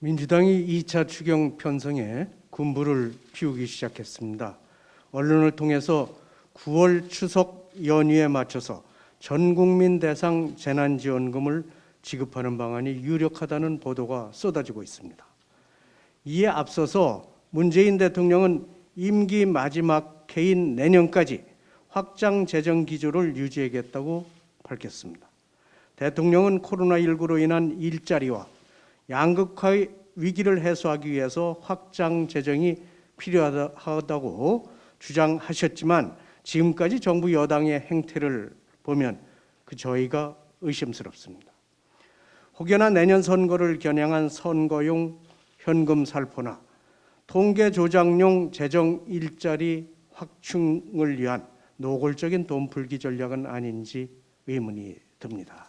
민주당이 2차 추경 편성에 군부를 피우기 시작했습니다. 언론을 통해서 9월 추석 연휴에 맞춰서 전국민 대상 재난지원금을 지급하는 방안이 유력하다는 보도가 쏟아지고 있습니다. 이에 앞서서 문재인 대통령은 임기 마지막 해인 내년까지 확장 재정 기조를 유지하겠다고 밝혔습니다. 대통령은 코로나19로 인한 일자리와 양극화의 위기를 해소하기 위해서 확장 재정이 필요하다고 주장하셨지만 지금까지 정부 여당의 행태를 보면 그 저희가 의심스럽습니다. 혹여나 내년 선거를 겨냥한 선거용 현금 살포나 통계 조작용 재정 일자리 확충을 위한 노골적인 돈 풀기 전략은 아닌지 의문이 듭니다.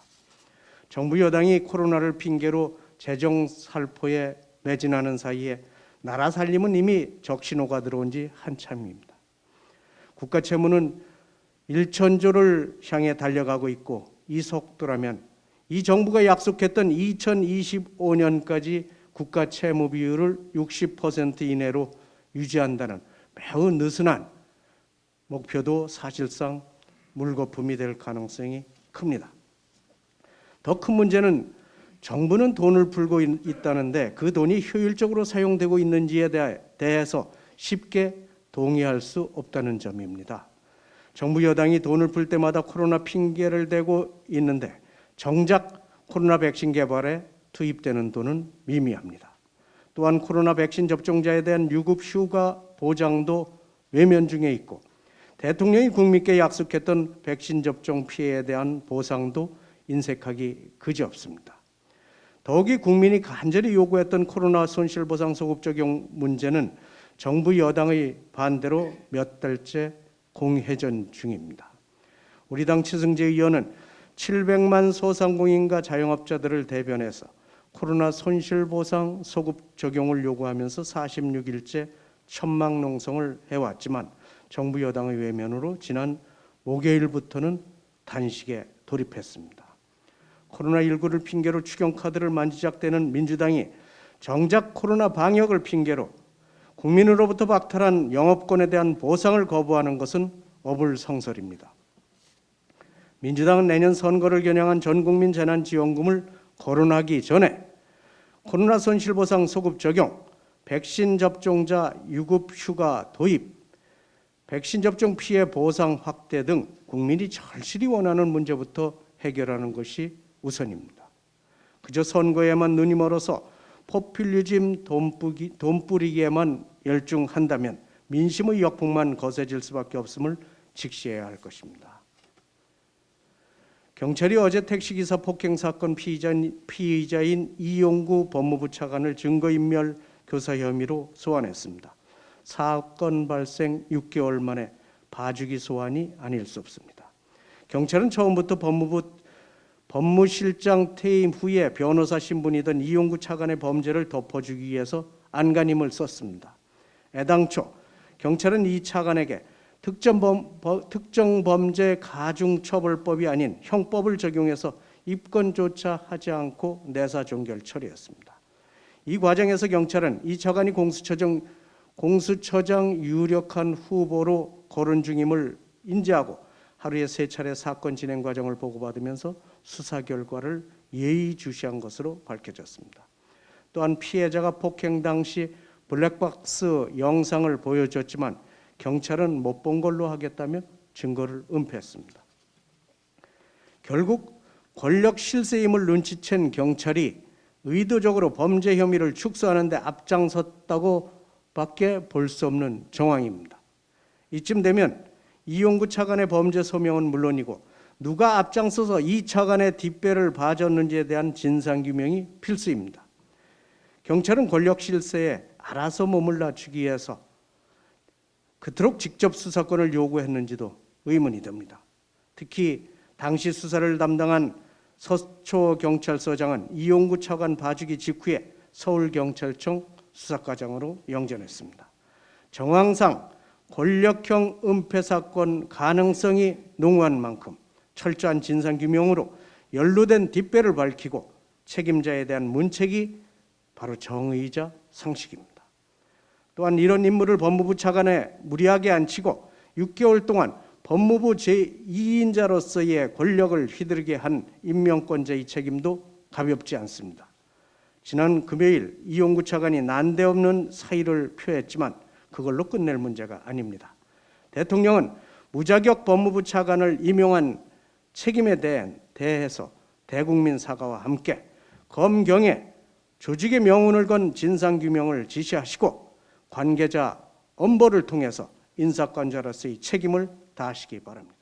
정부 여당이 코로나를 핑계로 재정 살포에 매진하는 사이에 나라 살림은 이미 적신호가 들어온 지 한참입니다. 국가 채무는 1,000조를 향해 달려가고 있고 이 속도라면 이 정부가 약속했던 2025년까지 국가 채무 비율을 60% 이내로 유지한다는 매우 느슨한 목표도 사실상 물거품이 될 가능성이 큽니다. 더 큰 문제는 정부는 돈을 풀고 있다는데 그 돈이 효율적으로 사용되고 있는지에 대해서 쉽게 동의할 수 없다는 점입니다. 정부 여당이 돈을 풀 때마다 코로나 핑계를 대고 있는데 정작 코로나 백신 개발에 투입되는 돈은 미미합니다. 또한 코로나 백신 접종자에 대한 유급 휴가 보장도 외면 중에 있고 대통령이 국민께 약속했던 백신 접종 피해에 대한 보상도 인색하기 그지없습니다. 더욱이 국민이 간절히 요구했던 코로나 손실보상 소급 적용 문제는 정부 여당의 반대로 몇 달째 공회전 중입니다. 우리 당 최승재 의원은 700만 소상공인과 자영업자들을 대변해서 코로나 손실보상 소급 적용을 요구하면서 46일째 천막농성을 해왔지만 정부 여당의 외면으로 지난 목요일부터는 단식에 돌입했습니다. 코로나19를 핑계로 추경카드를 만지작대는 민주당이 정작 코로나 방역을 핑계로 국민으로부터 박탈한 영업권에 대한 보상을 거부하는 것은 어불성설입니다. 민주당은 내년 선거를 겨냥한 전국민 재난지원금을 거론하기 전에 코로나 손실보상 소급 적용, 백신 접종자 유급휴가 도입, 백신 접종 피해 보상 확대 등 국민이 절실히 원하는 문제부터 해결하는 것이 우선입니다. 그저 선거에만 눈이 멀어서 포퓰리즘 돈 뿌리기에만 열중한다면 민심의 역풍만 거세질 수밖에 없음을 직시해야 할 것입니다. 경찰이 어제 택시기사 폭행 사건 피의자인 이용구 법무부 차관을 증거인멸 교사 혐의로 소환했습니다. 사건 발생 6개월 만에 봐주기 소환이 아닐 수 없습니다. 경찰은 처음부터 법무실장 퇴임 후에 변호사 신분이던 이용구 차관의 범죄를 덮어주기 위해서 안간힘을 썼습니다. 애당초 경찰은 이 차관에게 특정범죄 가중처벌법이 아닌 형법을 적용해서 입건조차 하지 않고 내사종결 처리했습니다. 이 과정에서 경찰은 이 차관이 공수처장 유력한 후보로 거론 중임을 인지하고 하루에 3차례 사건 진행 과정을 보고받으면서 수사 결과를 예의주시한 것으로 밝혀졌습니다. 또한 피해자가 폭행 당시 블랙박스 영상을 보여줬지만 경찰은 못 본 걸로 하겠다며 증거를 은폐했습니다. 결국 권력 실세임을 눈치챈 경찰이 의도적으로 범죄 혐의를 축소하는 데 앞장섰다고 밖에 볼 수 없는 정황입니다. 이쯤 되면 이용구 차관의 범죄 소명은 물론이고 누가 앞장서서 이 차관의 뒷배를 봐줬는지에 대한 진상규명이 필수입니다. 경찰은 권력 실세에 알아서 몸을 낮추기 위해서 그토록 직접 수사권을 요구했는지도 의문이 듭니다. 특히 당시 수사를 담당한 서초경찰서장은 이용구 차관 봐주기 직후에 서울경찰청 수사과장으로 영전했습니다. 정황상 권력형 은폐 사건 가능성이 농후한 만큼 철저한 진상규명으로 연루된 뒷배를 밝히고 책임자에 대한 문책이 바로 정의이자 상식입니다. 또한 이런 인물을 법무부 차관에 무리하게 앉히고 6개월 동안 법무부 제2인자로서의 권력을 휘두르게 한 임명권자의 책임도 가볍지 않습니다. 지난 금요일 이용구 차관이 난데없는 사의를 표했지만 그걸로 끝낼 문제가 아닙니다. 대통령은 무자격 법무부 차관을 임용한 책임에 대해서 대국민 사과와 함께 검경에 조직의 명운을 건 진상규명을 지시하시고 관계자 엄벌을 통해서 인사권자로서의 책임을 다하시기 바랍니다.